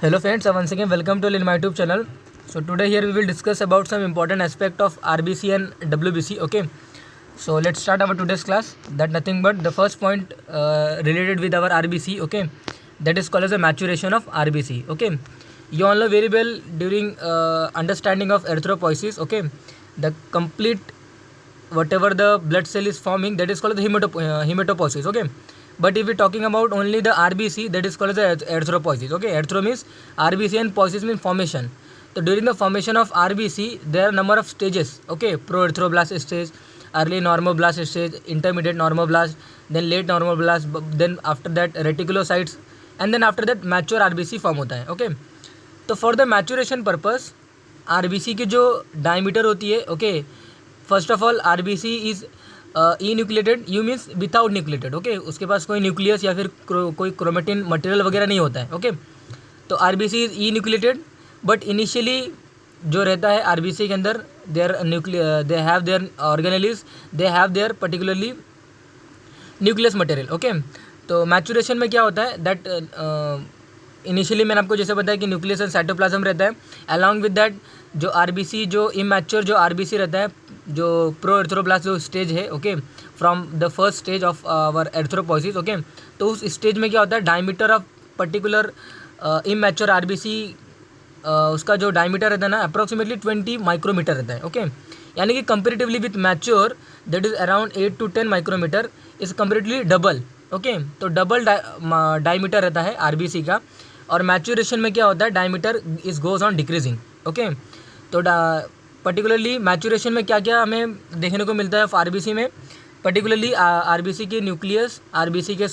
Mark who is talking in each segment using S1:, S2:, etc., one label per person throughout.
S1: Hello friends, once again welcome to my YouTube channel. So today here we will discuss about some important aspect of RBC and WBC. Okay, so let's start our today's class. That nothing but the first point related with our RBC. Okay, that is called as a maturation of RBC. Okay, you all know very well during understanding of erythropoiesis. Okay, the complete whatever the blood cell is forming, that is called the hematopoiesis. Okay, but if we're talking about only the RBC, that is called as the erythropoiesis. Okay, erythro means RBC and poiesis means formation. So during the formation of RBC there are number of stages. Okay, pro-erythroblast stage, early normoblast stage, intermediate normoblast, then late normoblast, then after that reticulocytes, and then after that mature RBC form होता है. Okay, तो for the maturation purpose RBC की जो diameter होती है, okay, first of all RBC is E nucleated, you means without nucleated. Okay, उसके पास कोई nucleus या फिर कोई क्रोमेटिन मटेरियल वगैरह नहीं होता है. ओके, तो RBC is E nucleated, but initially जो रहता है आरबीसी के अंदर they have their organelles, they have their particularly nucleus material. Okay, तो मैचुरेशन में क्या होता है दैट इनिशियली मैंने आपको जैसे बताया कि न्यूक्लियस एंड साइटोप्लाज्म रहता है. अलॉन्ग विद दैट जो आरबीसी, जो इमैच्योर जो आरबीसी रहता है, जो प्रो एर्थ्रोब्लास्ट जो स्टेज है, okay, from the first stage of our erythropoiesis. Okay, तो उस स्टेज में क्या होता है, diameter of particular immature RBC, उसका जो डायमीटर रहता है ना अप्रोक्सीमेटली 20 माइक्रोमीटर रहता है. ओके, यानी कि comparatively with mature that is around 8 to 10 micrometre is comparatively double. Okay, तो डबल डायमीटर रहता है आरबीसी का. और मैच्योरेशन में क्या होता है, diameter is goes on decreasing. Okay, तो पर्टिकुलरली मैच्योरेशन में क्या क्या हमें देखने को मिलता है आरबीसी में, पर्टिकुलरली आरबीसी के न्यूक्लियस, आरबीसी के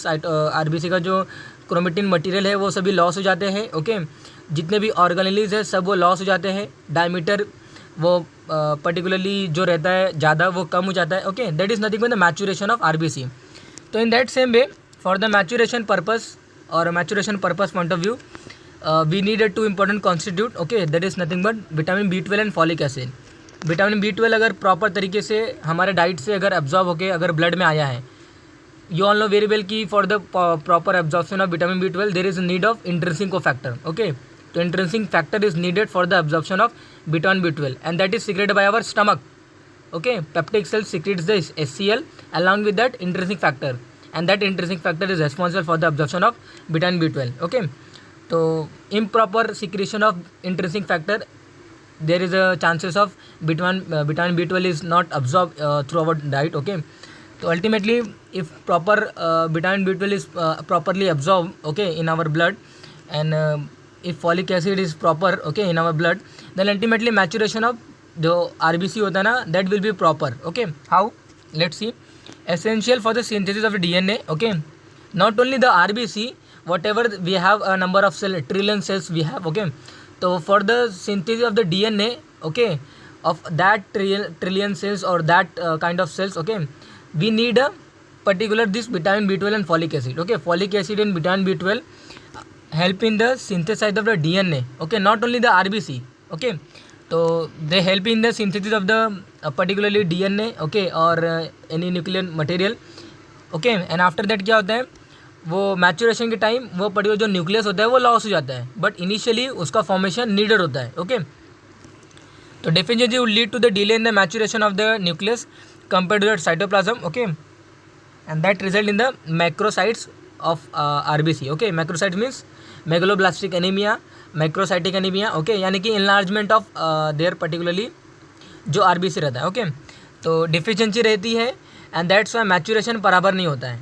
S1: आरबीसी का जो क्रोमेटिन मटेरियल है वो सभी लॉस हो जाते हैं. ओके, जितने भी ऑर्गेनेलिज है सब वो लॉस हो जाते हैं. डायमीटर वो पर्टिकुलरली जो रहता है ज़्यादा वो कम हो जाता है. Okay, that is nothing but the maturation of RBC. तो in that same way for the maturation purpose और maturation purpose point of view we needed two important constitute. Okay, that is nothing but vitamin B12 and folic acid. Vitamin B12 अगर proper तरीके से हमारे diet से अगर absorb होकर अगर blood में आया है, you all know very well कि for the proper absorption of vitamin B12 there is need of intrinsic cofactor. Okay, तो intrinsic factor is needed for the absorption of vitamin B12 and that is secreted by our stomach. Okay, peptic cell secretes the HCl along with that intrinsic factor, and that intrinsic factor is responsible for the absorption of vitamin B12. Okay, तो improper secretion of intrinsic factor, there is a chances of vitamin B12 is not absorbed through our diet. Okay, so ultimately if proper vitamin B12 is properly absorbed, okay, in our blood, and if folic acid is proper, okay, in our blood, then ultimately maturation of जो RBC होता है ना that will be proper. Okay, how, let's see. Essential for the synthesis of the DNA. Okay, not only the RBC, whatever we have a number of cell, trillion cells we have. Okay, तो for the synthesis of the DNA, okay, of that trillion cells और that kind of cells, okay, we need a particular this vitamin B12 and folic acid. Okay, folic acid and vitamin B12 help in the synthesis of the DNA. Okay, not only the RBC. Okay, तो they help in the synthesis of the particularly DNA. Okay, और any nuclear material. Okay, and after that क्या होता है, वो maturation के time वो particular जो nucleus होता है वो लॉस हो जाता है, बट इनिशियली उसका फॉर्मेशन नीडेड होता है. ओके, तो definitely will lead to the delay in the maturation of the nucleus compare to the cytoplasm. Okay, and that result in the macrocytes of RBC. Okay, macrocyte means megaloblastic anaemia, macrocytic anaemia. Okay, यानी कि enlargement of their particularly जो RBC रहता है. Okay, तो deficiency रहती है and that's Y maturation बराबर नहीं होता है.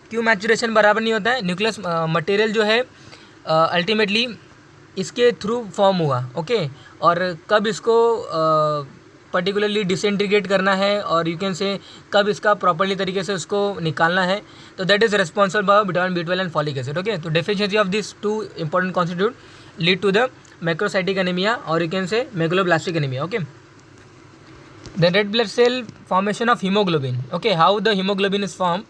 S1: क्यों मैचुरेशन बराबर नहीं होता है, न्यूक्लियस मटेरियल जो है अल्टीमेटली इसके थ्रू फॉर्म हुआ. ओके, और कब इसको पर्टिकुलरली डिसइंटीग्रेट करना है और यू कैन से कब इसका प्रॉपर्ली तरीके से उसको निकालना है, तो that is responsible by vitamin B12 and folic acid. Okay, तो deficiency of this two important constitute lead to the macrocytic anaemia और you can say megaloblastic anaemia. Okay, the red blood cell formation of haemoglobin. Okay, how the haemoglobin is form,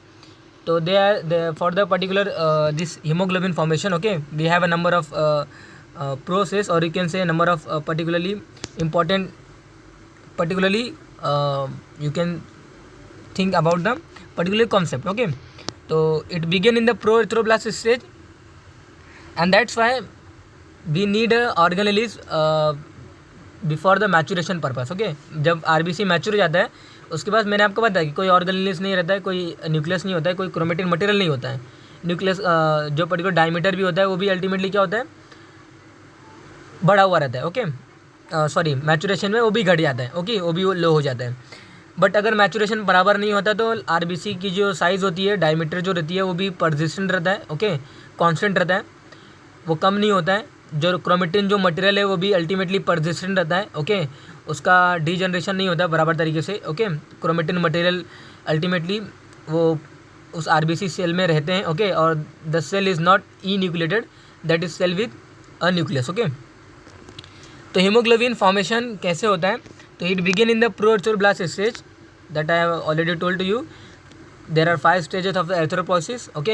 S1: तो they are for the particular this haemoglobin formation. Okay, we have a number of process और you can say number of particularly important, particularly you can think about the particular concept. Okay, so it began in the pro-erythroblast stage and that's why we need organelles before the maturation purpose. Okay, जब RBC mature हो जाता है उसके बाद मैंने आपको बताया कि कोई ऑर्गेनेलिस नहीं रहता है, कोई न्यूक्लियस नहीं होता है, कोई क्रोमेटिन मटेरियल नहीं होता है. न्यूक्लियस जो पर्टिकुलर डायमीटर भी होता है वो भी अल्टीमेटली क्या होता है, बढ़ा हुआ रहता है. ओके, सॉरी, मैचुरेशन में वो भी घट जाता है. ओके, वो भी लो हो जाता है. बट अगर मैचुरेशन बराबर नहीं होता तो आरबीसी की जो साइज़ होती है, डायमीटर जो रहती है, वो भी परसिस्टेंट रहता है. ओके, कांस्टेंट रहता है, वो कम नहीं होता है. जो क्रोमेटिन जो मटेरियल है वो भी अल्टीमेटली परसिस्टेंट रहता है. ओके, उसका डीजनरेशन नहीं होता है बराबर तरीके से. ओके, क्रोमेटिन मटेरियल अल्टीमेटली वो उस आरबीसी सेल में रहते हैं. ओके, और the cell is not enucleated, that is cell with a nucleus. Okay, तो हीमोग्लोबिन फॉर्मेशन कैसे होता है, तो it begin in the proerythroblast stage that I have already told to you. There are 5 stages of the erythropoiesis. Okay,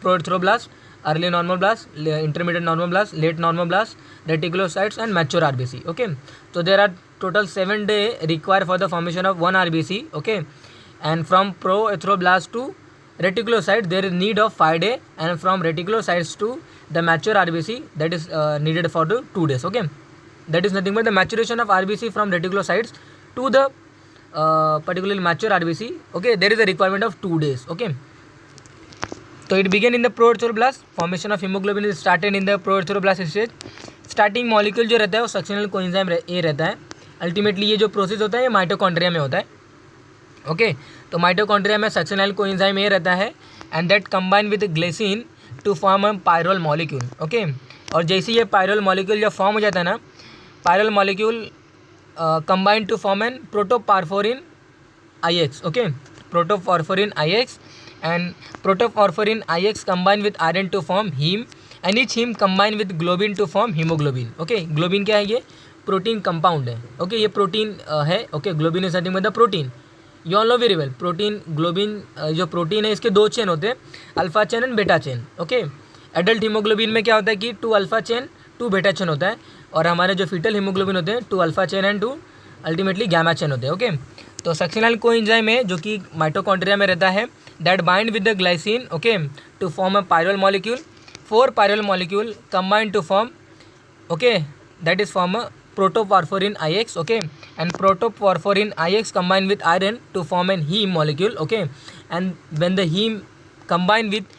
S1: proerythroblast, early normoblast, intermediate normoblast, late normoblast, reticulocytes and mature RBC. Okay, so there are total 7 days required for the formation of one RBC. Okay, and from proerythroblast to reticulocyte there is need of 5 days, and from reticulocytes to the mature RBC that is needed for the 2 days. Okay, that is nothing but the maturation of RBC from reticulocytes to the particularly mature RBC. Okay, there is a requirement of 2 days. Okay, so it began in the proerythroblast. Formation of hemoglobin is started in the proerythroblast stage. Starting molecule जो रहता है वो सक्शनल coenzyme A रहता है. Ultimately ये जो process होता है ये माइटोकॉन्ड्रिया में होता है. ओके, तो माइटोकॉन्ड्रिया में सक्शनल कोएंजाइम ए रहता है and that combine with glycine to form a pyrrole molecule. Okay, और जैसे ये पायरोल मॉलिक्यूल जब फॉर्म हो जाता है ना, pyrrole molecule combined to form an protoporphyrin IX. Okay, protoporphyrin IX, and protoporphyrin IX combined with iron to form heme, and each heme combined with globin to form hemoglobin. Okay, globin क्या है, ये protein compound है. Okay, ये protein है. Okay, globin is nothing but the protein. You all know very well, protein globin जो protein है इसके 2 chain होते हैं, अल्फा चेन एंड बेटा चेन. ओके, एडल्ट हीमोग्लोबिन में क्या होता है कि 2 अल्फा चेन 2 बेटा चेन होता है, और हमारे जो फीटल हीमोग्लोबिन होते हैं 2 alpha chain and 2 ultimately gamma chain होते हैं. ओके, तो सक्शनल कोएंजाइम है जो कि माइटोकॉन्ड्रिया में रहता है, that bind with the glycine. Okay, to form a pyrrole molecule. 4 pyrrole molecule combine to form, okay, that is form a protoporphyrin IX. Okay, and protoporphyrin IX combine with iron to form an heme molecule. Okay, and when the heme combine with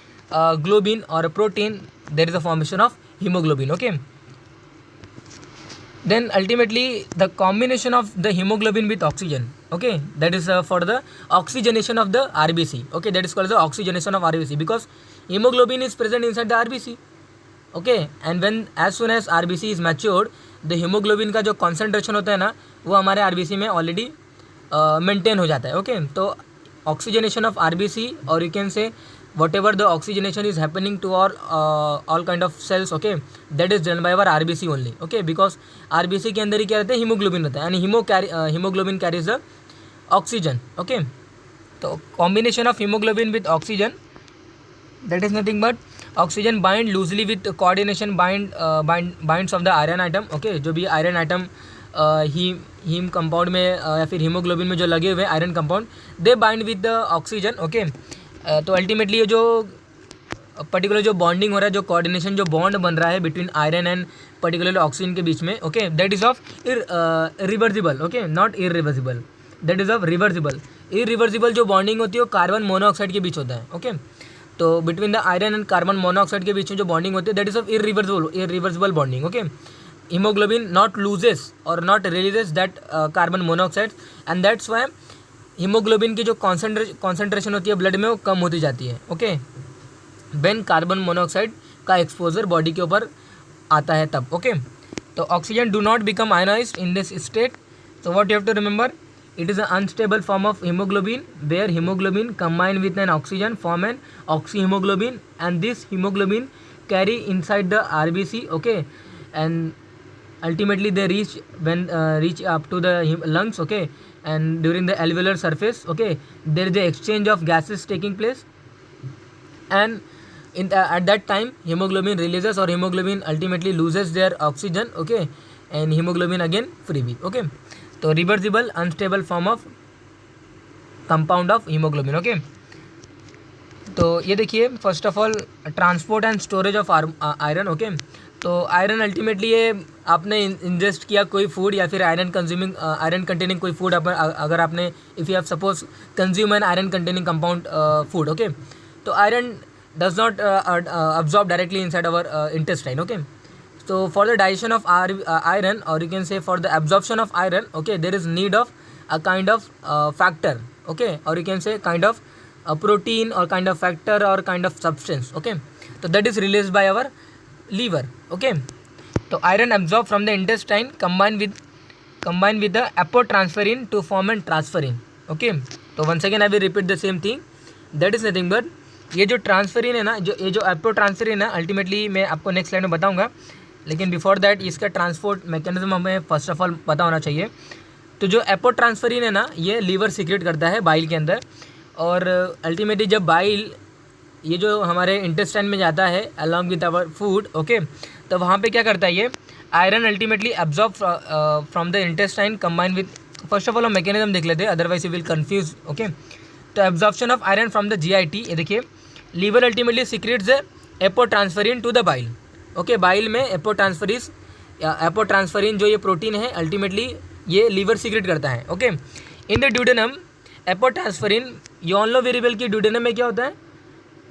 S1: globin or a protein, there is a formation of hemoglobin. Okay, then ultimately the combination of the hemoglobin with oxygen. Okay, that is for the oxygenation of the RBC. Okay, that is called the oxygenation of RBC because hemoglobin is present inside the RBC. Okay, and when as soon as RBC is matured, the hemoglobin का जो concentration होता है ना वो हमारे RBC में already maintain हो जाता है. ओके, तो ऑक्सीजनेशन ऑफ RBC, और you can say whatever the oxygenation is happening to all kind of cells. Okay, that is done by our RBC only. Okay, because RBC के अंदर ही क्या रहता है, हीमोग्लोबिन रहता है, and haemoglobin carries the oxygen. Okay, तो combination of haemoglobin with oxygen, that is nothing but oxygen bind loosely with coordination binds of the iron atom. Okay, जो भी आयरन आइटम हीम कंपाउंड में या फिर haemoglobin में जो लगे हुए iron compound, they bind with the oxygen. Okay, तो अल्टीमेटली ये जो पर्टिकुलर जो बॉन्डिंग हो रहा है, जो कोऑर्डिनेशन जो बॉन्ड बन रहा है between iron and particularly oxygen के बीच में, okay, that is of reversible. Okay, not irreversible, that is of reversible. Irreversible जो बॉन्डिंग होती है वो कार्बन मोनोऑक्साइड के बीच होता है. ओके, तो between the iron and carbon monoxide के बीच में जो बॉन्डिंग होती है that is of irreversible bonding. Okay, haemoglobin not loses और not releases that carbon monoxide, and that's why haemoglobin की जो कॉन्सेंट्रेशन होती है ब्लड में वो कम होती जाती है. ओके, व्हेन कार्बन मोनोऑक्साइड का एक्सपोजर बॉडी के ऊपर आता है तब. ओके, तो oxygen do not become ionised in this state. So what you have to remember, it is an unstable form of hemoglobin where hemoglobin combined with an oxygen form an oxyhemoglobin, and this hemoglobin carry inside the RBC. Okay, and ultimately they reach up to the lungs. Okay, and during the alveolar surface, okay, there is the exchange of gases taking place, and at that time hemoglobin releases or hemoglobin ultimately loses their oxygen. Okay, and hemoglobin again freebie. Okay, तो reversible unstable form of compound of haemoglobin. Okay, तो ये देखिए first of all transport and storage of iron. Okay, तो iron ultimately ये आपने ingest किया कोई food या फिर आयरन कंज्यूमिंग आयरन कंटेनिंग कोई फूड अगर आपने if you have suppose consume an iron containing compound food. Okay, तो iron does not absorb directly inside our intestine. Okay, so for the digestion of iron, or you can say for the absorption of iron, okay, there is need of a kind of factor. Okay, or you can say kind of a protein or kind of factor or kind of substance. Okay, so that is released by our liver. Okay, so iron absorbed from the intestine combined with the apotransferrin to form an transferrin. Okay, so once again I will repeat the same thing. That is nothing but ये जो transferrin है ना, ये जो एपोट्रांसफेरिन है, ultimately मैं आपको next slide में बताऊंगा, लेकिन बिफोर दैट इसका ट्रांसपोर्ट मैकेनिज्म हमें फर्स्ट ऑफ ऑल पता होना चाहिए। तो जो एपोट्रांसफेरिन है ना, ये लीवर सीक्रेट करता है बाइल के अंदर, और अल्टीमेटली जब बाइल ये जो हमारे इंटेस्टाइन में जाता है along with our food, okay, तो वहाँ पे क्या करता है ये iron ultimately absorb from the intestine combine with, first of all हम मैकेनिज्म देख लेते हैं, otherwise you will confuse. Okay, तो absorption of iron from the GIT, ये देखिए liver ultimately secretes the apotransferrin to the bile. Okay, bile में apotransferrin जो ये प्रोटीन है अल्टीमेटली ये लीवर सीक्रेट करता है। Okay, in the duodenum apotransferrin, you all know very well कि ड्यूडेनम में क्या होता है,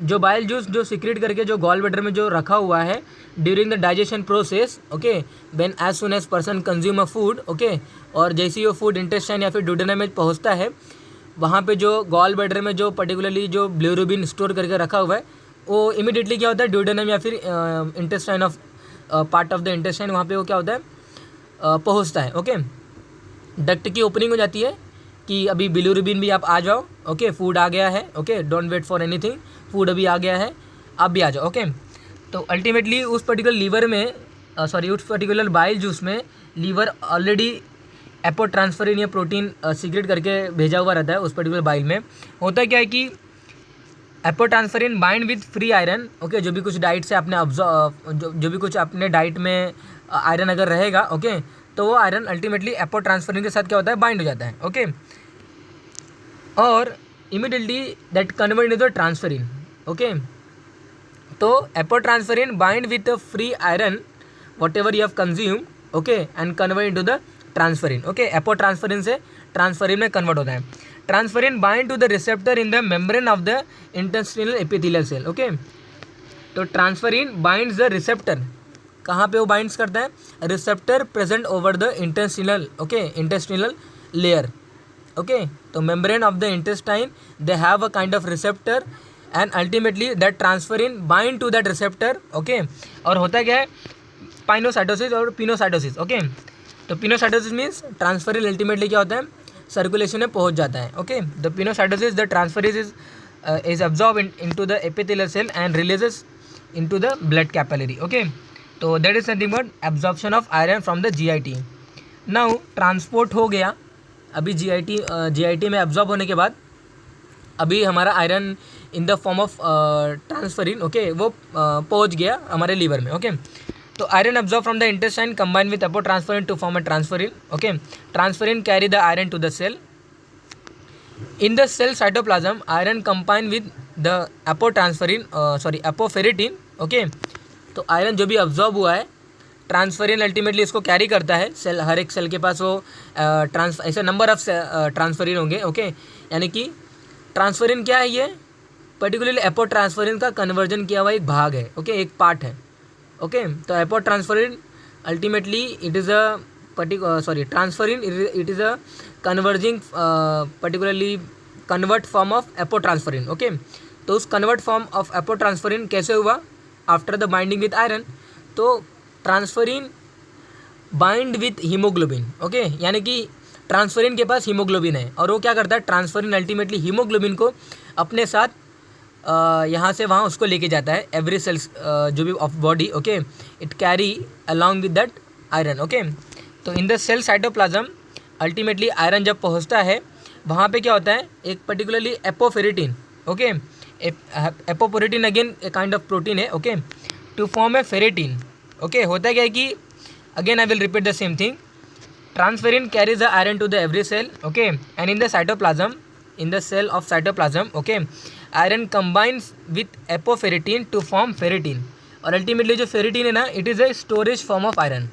S1: जो बाइल जूस जो सीक्रेट करके जो गॉल ब्लैडर में जो रखा हुआ है during the digestion process. Okay, when as soon as person consume a food, okay, और जैसे ही वो फूड इंटेस्टाइन या फिर ड्यूडेनम में पहुँचता है, वहाँ पे जो गॉल ब्लैडर में जो पर्टिकुलरली जो बिलिरुबिन स्टोर करके रखा हुआ है, वो इमीडिएटली क्या होता है ड्यूडेनम या फिर intestine of part of the intestine, वहाँ पे वो क्या होता है पहुँचता है। ओके, डक्ट की ओपनिंग हो जाती है कि अभी बिलिरुबिन भी आप आ जाओ। ओके, फूड आ गया है। Okay, don't wait for anything, food अभी आ गया है, आप भी आ जाओ। ओके, तो अल्टीमेटली उस पर्टिकुलर लीवर में उस पर्टिकुलर बाइल जूस में लीवर ऑलरेडी एपोट्रांसफेरिन या प्रोटीन सीक्रेट करके भेजा हुआ रहता है उस पर्टिकुलर बाइल में। होता क्या है कि apotransferrin bind with free iron. Okay, जो भी कुछ डाइट से आपने जो भी कुछ अपने डाइट में आयरन अगर रहेगा, ओके, तो वो आयरन अल्टीमेटली एपोट्रांसफेरिन के साथ क्या होता है बाइंड हो जाता है। ओके, और immediately that convert into the transferrin. Okay, तो apotransferrin bind with free iron whatever you have consume, okay, and convert into the transferrin. Okay, apotransferrin से ट्रांसफेरिन में कन्वर्ट होता है। Transferrin bind to the receptor in the membrane of the intestinal epithelial cell. Okay, तो transferrin binds the receptor, कहाँ पे वो binds करता है, receptor present over the intestinal, okay, intestinal layer. Okay, तो membrane of the intestine they have a kind of receptor and ultimately that transferrin bind to that receptor. Okay, और होता क्या है पाइनोसाइटोसिस और पिनोसाइटोसिस। ओके, तो pinocytosis means transferrin ultimately क्या होता है सर्कुलेशन में पहुंच जाता है। Okay, the pinocytosis the transferrin is absorb into the epithelial cell and releases into the blood capillary. Okay, तो that is nothing but absorption of iron from the GIT। Now transport हो गया, अभी GIT में absorb होने के बाद अभी हमारा iron in the form of transferrin, okay, वो पहुंच गया हमारे लीवर में। ओके, तो iron absorbed from the intestine combined with apotransferrin to form a transferrin. Okay, transferrin carry the iron to the cell. In the cell cytoplasm, iron combined with the apoferritin. Okay, तो iron जो भी absorb हुआ है transferrin ultimately इसको carry करता है cell, हर एक cell के पास वो ऐसे नंबर ऑफ ट्रांसफेरिन होंगे। ओके, यानी कि ट्रांसफेरिन क्या है, ये पर्टिकुलरली एपोट्रांसफेरिन का कन्वर्जन किया हुआ एक भाग है। ओके, एक पार्ट है। ओके, तो apotransferrin ultimately it is a transferrin it is a converging particularly convert form of apotransferrin. Okay, तो उस कन्वर्ट फॉर्म ऑफ एपोट्रांसफेरिन कैसे हुआ after the binding with iron, तो transferrin bind with haemoglobin. Okay, यानी कि transferrin के पास haemoglobin है और वो क्या करता है ट्रांसफेरिन अल्टीमेटली हीमोग्लोबिन को अपने साथ यहाँ से वहाँ उसको लेके जाता है एवरी सेल्स जो भी of body. Okay, it carry along with that iron. Okay, तो in the cell cytoplasm ultimately iron जब पहुँचता है वहाँ पे क्या होता है एक particularly apoferritin. Okay, apoferritin again a kind of protein है। Okay, to form a ferritin. Okay, होता क्या है कि again I will repeat the same thing, transferrin carries the iron to the every cell, okay, and in the cytoplasm, in the cell of cytoplasm, okay, iron combines with apoferritin to form ferritin, और ultimately जो ferritin है ना, it is a storage form of iron.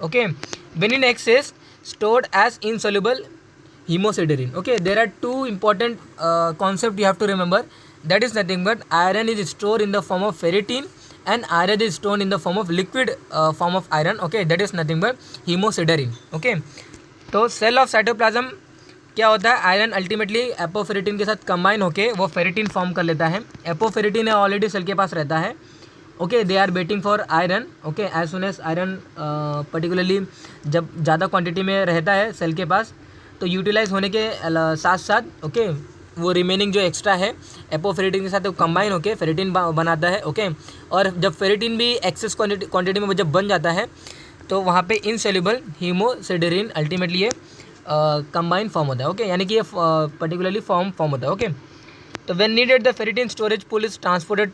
S1: Okay, when in excess stored as insoluble hemosiderin. Okay, there are two important concepts you have to remember. That is nothing but iron is stored in the form of ferritin and iron is stored in the form of liquid form of iron. Okay, that is nothing but hemosiderin. Okay, तो cell of cytoplasm क्या होता है, iron ultimately एपोफेरेटिन के साथ combine होके वो ferritin form कर लेता है. एपोफेरेटिन ऑलरेडी सेल के पास रहता है. Okay, they are waiting for iron. Okay, as soon as iron particularly जब ज़्यादा क्वांटिटी में रहता है सेल के पास, तो यूटिलाइज होने के साथ साथ ओके वो रिमेनिंग जो एक्स्ट्रा है एपोफेरेटिन के साथ वो कंबाइन होके फेरेटिन बनाता है. ओके, और जब फेरेटिन भी एक्सेस क्वांटिटी में जब बन जाता है तो वहाँ पे इनसेल्युबल हीमोसिडेरिन अल्टीमेटली ये कंबाइन फॉर्म होता है. ओके, यानी कि ये पर्टिकुलरली फॉर्म होता है. ओके, तो when needed the ferritin storage pool is transported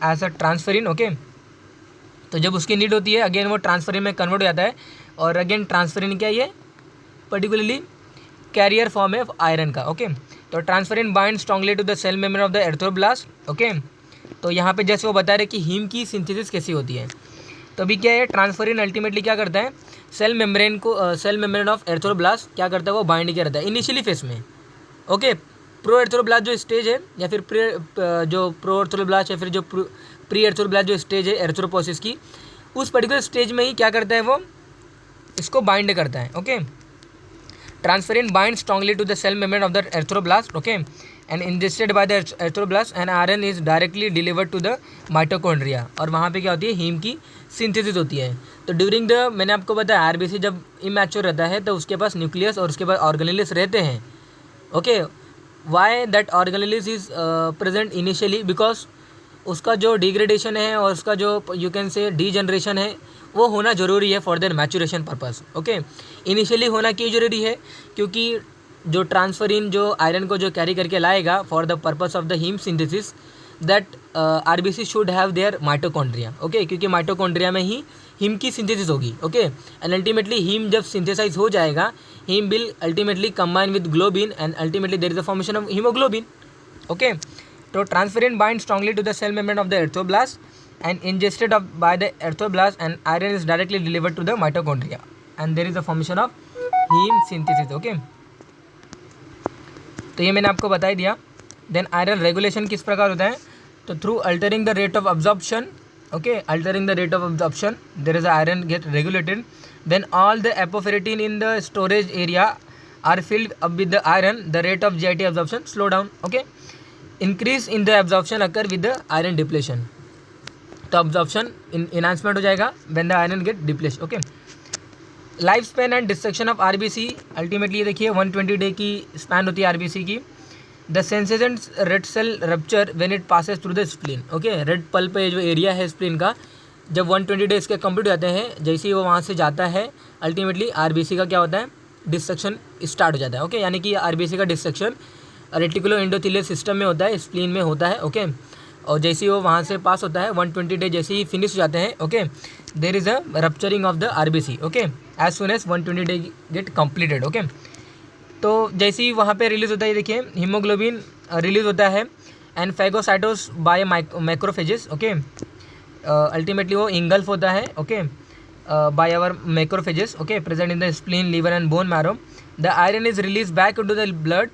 S1: as a transferrin. Okay, तो जब उसकी नीड होती है अगेन वो ट्रांसफेरिन में कन्वर्ट हो जाता है. और अगेन ट्रांसफेरिन क्या है, पर्टिकुलरली कैरियर फॉर्म है आयरन का. ओके, तो transferrin bind strongly to the cell membrane of the erythroblast. Okay, तो यहाँ पे जैसे वो बता रहे कि हीम की सिंथेसिस कैसी होती है, तो अभी क्या है, ट्रांसफेरिन अल्टीमेटली क्या करता है, सेल मेम्ब्रेन ऑफ एरिथ्रोब्लास्ट क्या करता है, वो बाइंड किया रहता है इनिशियली फेस में. ओके, प्रो एरिथ्रोब्लास्ट जो स्टेज है या फिर जो प्रो एरिथ्रोब्लास्ट या फिर जो प्री एरिथ्रोब्लास्ट जो स्टेज है एरिथ्रोपोसिस की, उस पर्टिकुलर स्टेज में ही क्या करता है, वो इसको बाइंड करता है. Okay, transferrin bind strongly to the cell membrane of the erythroblast. Okay, and ingested by the erythroblast and iron is directly delivered to the mitochondria. और वहाँ पे क्या होती है, हीम की सिंथेसिस होती है. तो ड्यूरिंग द, मैंने आपको बताया आरबीसी जब इमैच्योर रहता है तो उसके पास न्यूक्लियस और उसके पास ऑर्गेनेल्स रहते हैं. Okay, why that organelles is present initially, because उसका जो डिग्रेडेशन है और उसका जो यू कैन से डीजनरेशन है वो होना ज़रूरी है for their maturation purpose. Okay, initially होना क्यों ज़रूरी है, क्योंकि जो ट्रांसफेरिन जो आयरन को जो कैरी करके लाएगा for the purpose of the haem synthesis, that RBC should have their mitochondria. Okay, क्योंकि माइटोकॉन्ड्रिया में ही हीम की सिंथेसिस होगी. ओके, एंड अल्टीमेटली हीम जब सिंथेसाइज हो जाएगा, haem will ultimately combine with globin and ultimately there is the formation of haemoglobin. Okay, तो transferrin bind strongly to the cell membrane of the erythroblast and ingested by the erythroblast and iron is directly delivered to the mitochondria and there is a formation of heme synthesis. Okay, तो ये मैंने आपको बता ही दिया. Then iron regulation किस प्रकार होता है, तो through altering the rate of absorption. Okay, altering the rate of absorption there is iron get regulated. Then all the apoferritin in the storage area are filled up with the iron, the rate of GIT absorption slow down. Okay, increase in the absorption occur with the iron depletion. तो absorption enhancement हो जाएगा when the iron get deplete. Okay, life span and destruction of RBC ultimately ये देखिए 120 day की span होती है RBC की. The sensation red cell rupture when it passes through the spleen. Okay, red pulp जो area है spleen का, जब 120 डेज के कंप्लीट हो जाते हैं, जैसे ही वो वहाँ से जाता है अल्टीमेटली आरबीसी का क्या होता है, डिस्ट्रक्शन स्टार्ट हो जाता है. ओके, यानी कि आरबीसी का डिस्ट्रक्शन रेटिकुलो एंडोथेलियल सिस्टम में होता है, स्प्लीन में होता है. ओके, और जैसे ही वो वहाँ से पास होता है 120 डे जैसे ही फिनिश हो जाते हैं. Okay, there is a rupturing of the RBC. Okay, as soon as 120 day get completed. Okay, तो जैसे ही वहाँ पे रिलीज़ होता है, देखिए हीमोग्लोबिन रिलीज होता है and phagocytose by macrophages. Okay, ultimately वो इंगल्फ होता है. Okay, by our macrophages. Okay, present in the spleen, liver and bone marrow. The iron is release back into the blood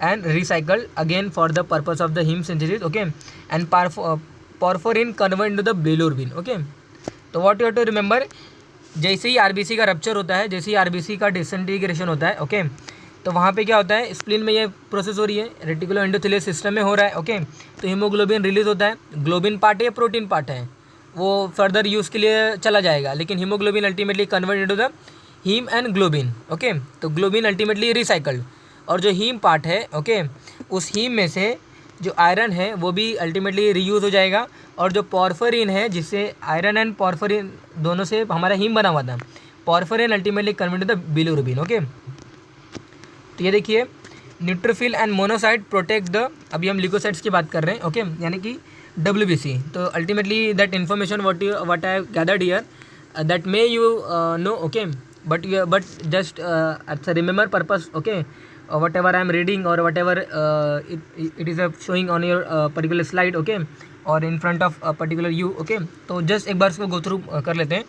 S1: and recycled again for the purpose of the heme synthesis. Okay, and porphyrin convert into the bilirubin. Okay, तो what you have to remember, जैसे ही RBC का rupture होता है, जैसे ही RBC का disintegration होता है. Okay, तो वहाँ पे क्या होता है, स्प्लीन में ये प्रोसेस हो रही है, रेटिकुलो एंडोथेलियल सिस्टम में हो रहा है. ओके, तो हीमोग्लोबिन रिलीज होता है. ग्लोबिन पार्ट है या प्रोटीन पार्ट है, वो फर्दर यूज़ के लिए चला जाएगा, लेकिन haemoglobin ultimately convert into the haem and globin. Okay, तो ग्लोबिन अल्टीमेटली रिसाइकल्ड, और जो हीम पार्ट है, ओके, उस हीम में से जो आयरन है वो भी अल्टीमेटली रीयूज़ हो जाएगा. और जो पॉर्फरिन है, जिससे आयरन एंड पॉर्फरिन दोनों से हमारा हीम बना हुआ था, porphyrin ultimately convert to the bilirubin. Okay, तो ये देखिए neutrophil and monocyte protect the, अभी हम ल्यूकोसाइट्स की बात कर रहे हैं. ओके, यानी कि WBC. तो ultimately that information what I have gathered here, that may you know. Okay, but just remember purpose. Okay, whatever I am reading or whatever it is showing on your particular slide, okay, or in front of a particular you, okay. तो just एक बार इसको go through कर लेते हैं.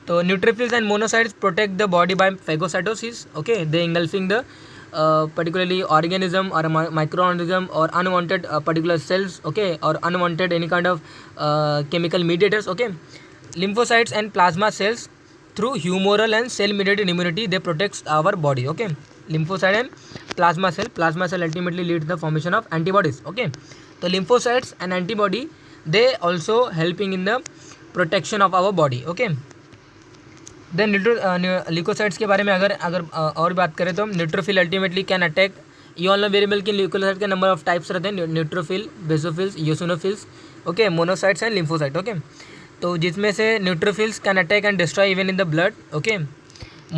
S1: तो neutrophils and monocytes protect the body by phagocytosis, okay. They engulfing the particularly organism or microorganism or unwanted particular cells, okay, or unwanted any kind of chemical mediators, okay. Lymphocytes and plasma cells through humoral and cell mediated immunity they protect our body, okay. Lymphocyte and plasma cell ultimately leads the formation of antibodies, okay. So lymphocytes and antibody they also helping in the protection of our body, okay. Then leucocytes के बारे में अगर और बात करें तो neutrophil ultimately can attack. You all know very well कि leucocyte के नंबर ऑफ टाइप्स रहते हैं, neutrophil, basophils, eosinophils, okay, monocytes and lymphocyte, okay. तो जिसमें से neutrophils can attack and destroy even in the blood, okay.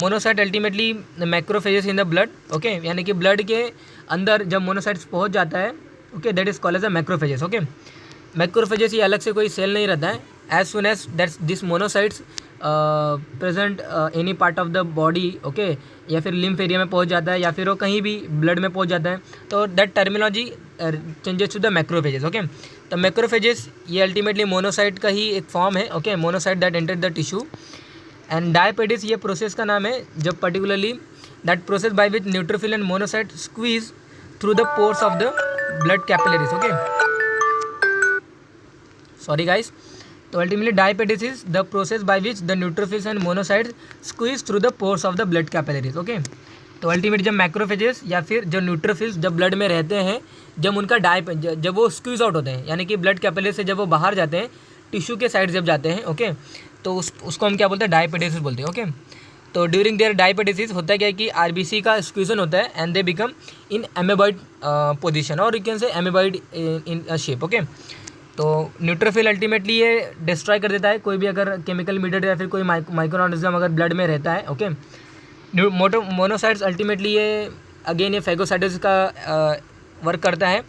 S1: Monocyte ultimately macrophages in the blood, okay, यानी कि blood के अंदर जब मोनोसाइट्स पहुँच जाता है, okay, that is called as a macrophages, okay. Macrophages ये अलग से कोई सेल नहीं रहता है. As soon as that's this monocytes present any part of the body, okay, या फिर लिम्फ एरिया में पहुंच जाता है या फिर वो कहीं भी ब्लड में पहुंच जाता है, तो that terminology changes to the macrophages, okay. तो मैक्रोफेजेस ये अल्टीमेटली मोनोसाइट का ही एक फॉर्म है, okay, monocyte that enter the tissue. And diapedesis ये प्रोसेस का नाम है जब particularly that process by which neutrophil and monocyte squeeze through the pores of the blood capillaries, okay. Sorry guys. तो ultimately diapedesis is the process by which the neutrophils and monocytes squeeze through the pores of the blood capillaries, okay. तो ultimately जब macrophages या फिर जो neutrophils जब blood में रहते हैं, जब उनका जब वो स्क्वीज आउट होते हैं, यानी कि ब्लड कैपिलरी से जब वो बाहर जाते हैं, टिश्यू के साइड जब जाते हैं, ओके, तो उसको हम क्या बोलते हैं, डायपेटिस बोलते हैं, ओके. तो ड्यूरिंग देयर डायपेटिस होता है क्या कि आरबीसी का स्क्वीजन होता है and they become in amoeboid position और you can say amoeboid in shape, okay. तो न्यूट्रोफिल अल्टीमेटली ये डिस्ट्रॉय कर देता है कोई भी अगर केमिकल मीडिएटर या फिर कोई माइक्रोऑर्गेनिज्म अगर ब्लड में रहता है, ओके. मोनोसाइट्स अल्टीमेटली ये अगेन ये फैगोसाइटोसिस का वर्क करता है.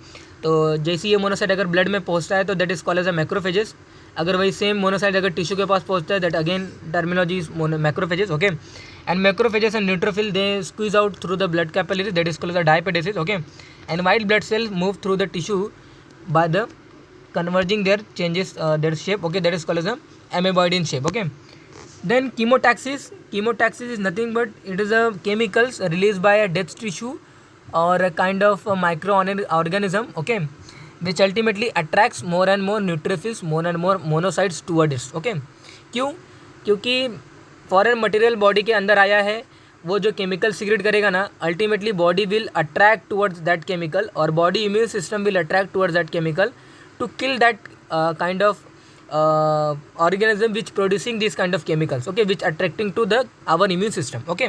S1: तो जैसे ये मोनोसाइट अगर ब्लड में पहुंचता है तो that is called as a macrophages. अगर वही सेम मोनोसाइट अगर टिश्यू के पास पहुंचता है that again terminology is macrophages, okay. And macrophages and neutrophil they squeeze out through the blood capillary that is called as a diapedesis, okay. And white blood cells move through the tissue by the converging their changes their shape, okay, that is called as a amoeboid in shape, okay. Then chemotaxis is nothing but it is a chemicals released by a dead tissue or a kind of a microorganism, okay, which ultimately attracts more and more neutrophils, more and more monocytes towards it, okay. क्यों? क्योंकि foreign material body के अंदर आया है, वो जो chemical secrete करेगा ना, ultimately body will attract towards that chemical और body immune system will attract towards that chemical to kill that kind of organism which producing these kind of chemicals, okay, which attracting to the our immune system, okay.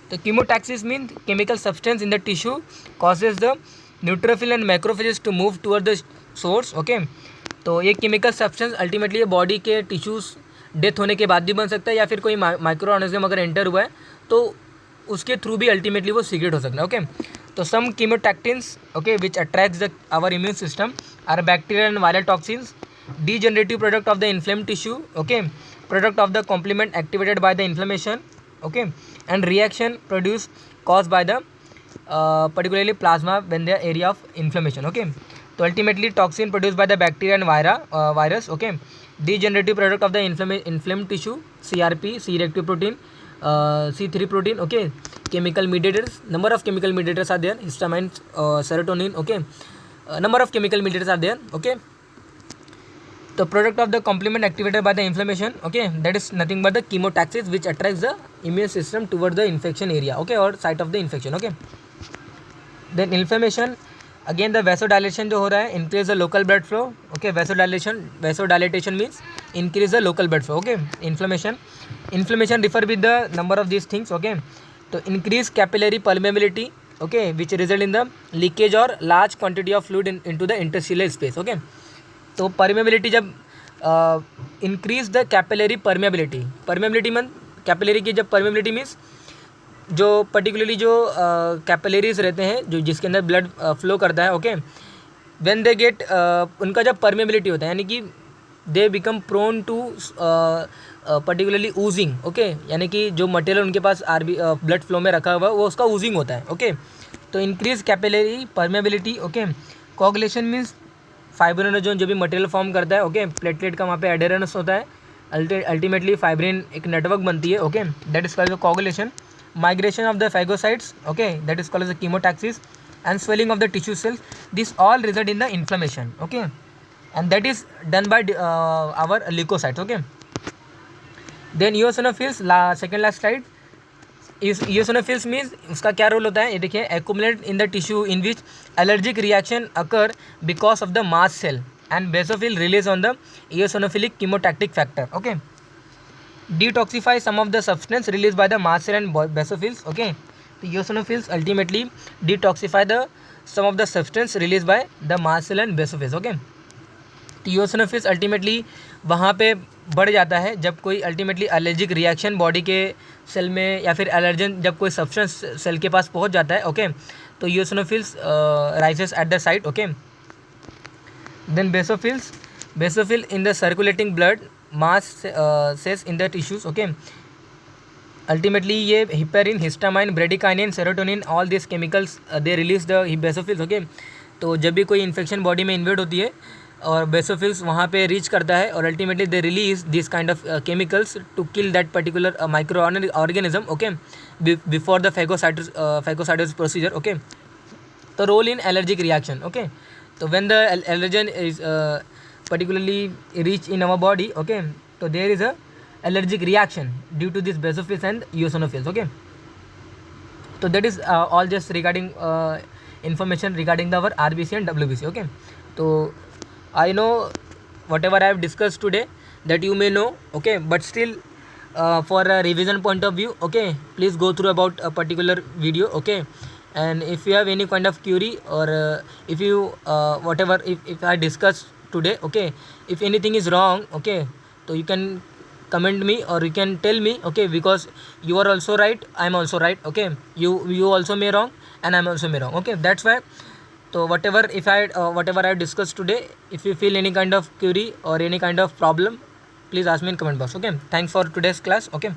S1: So chemotaxis means chemical substance in the tissue causes the neutrophil and macrophages to move toward the source, okay. तो ये chemical substance ultimately ये body के tissues death होने के बाद भी बन सकता है या फिर कोई माइक्रो ऑर्गेनिज्म अगर एंटर हुआ है तो उसके थ्रू भी अल्टीमेटली वो सीक्रेट हो सकता है, ओके. तो some chemotactins, okay, which attracts the our immune system are bacterial and viral toxins, degenerative product of the inflamed tissue, okay, product of the complement activated by the inflammation, okay, and reaction produced caused by the particularly plasma when the area of inflammation, okay. So ultimately toxin produced by the bacteria and virus, okay, degenerative product of the inflamed tissue, CRP, C-reactive protein, C3 protein, okay, chemical mediators, number of chemical mediators are there, histamine, serotonin, okay, number of chemical mediators are there, okay. The product of the complement activated by the inflammation, okay, that is nothing but the chemotaxis which attracts the immune system towards the infection area, okay, or site of the infection, okay. Then inflammation, again the vasodilation जो हो रहा है, increase the local blood flow, okay, vasodilatation means increase the local blood flow, okay. Inflammation refer with the number of these things, okay. तो increase capillary permeability, okay, which result in the leakage or large quantity of fluid into the interstitial space, okay. तो permeability जब increase the capillary permeability mean capillary की जब permeability means जो particularly जो capillaries रहते हैं जो जिसके अंदर ब्लड फ्लो करता है, ओके, व्हेन दे गेट उनका जब परमेबिलिटी होता है यानी कि they become prone to particularly oozing, okay, यानी कि जो मटेरियल उनके पास ब्लड फ्लो में रखा हुआ है वो उसका ऊजिंग होता है, ओके. तो increase capillary permeability, okay. Coagulation means fibrinogen जो भी मटेरियल फॉर्म करता है, ओके। प्लेटलेट का वहाँ पे एडेरेंस होता है, अल्टीमेटली फाइब्रिन एक नेटवर्क बनती है, okay. That is called coagulation. Migration of the phagocytes, okay, that is called as the chemotaxis, and swelling of the tissue cells. This all result in the inflammation, okay, and that is done by our leukocytes, okay. Then eosinophils, second last slide is eosinophils means उसका क्या role होता है ये देखिए. accumulate in the tissue in which allergic reaction occur because of the mast cell, and basophil release on the eosinophilic chemotactic factor, okay. Detoxify some of the substance released by the mast cell and basophils, okay. The eosinophils ultimately detoxify the some of the substance released by the mast cell and basophils, okay. तो eosinophils ultimately वहाँ पे बढ़ जाता है जब कोई ultimately allergic reaction body के cell में या फिर एलर्जन जब कोई सब्सटेंस सेल के पास पहुँच जाता है, ओके. तो eosinophils rises at the site, okay. Then basophil in the circulating blood, mast cells in the tissues, okay. Ultimately ये heparin, histamine, bradykinin, serotonin, all this chemicals they release the basophils, okay. तो जब भी कोई infection body में invade होती है और basophils वहाँ पे रीच करता है और ultimately they release this kind of chemicals to kill that particular microorganism, okay, before the phagocytosis procedure, okay. तो role in allergic reaction, okay. तो when the allergen is particularly reach in our body, okay, so there is a allergic reaction due to this basophils and eosinophils, okay. So that is all just regarding information regarding our RBC and WBC, okay. So I know whatever I have discussed today that you may know, okay, but still for a revision point of view, okay, please go through about a particular video, okay. And if you have any kind of query or if you whatever if I discuss today, okay, if anything is wrong, okay, so you can comment me or you can tell me, okay, because you are also right, I am also right, okay. You also may wrong and I am also may wrong, okay. That's why so whatever I discussed today, if you feel any kind of query or any kind of problem, please ask me in comment box, okay. Thanks for today's class, okay.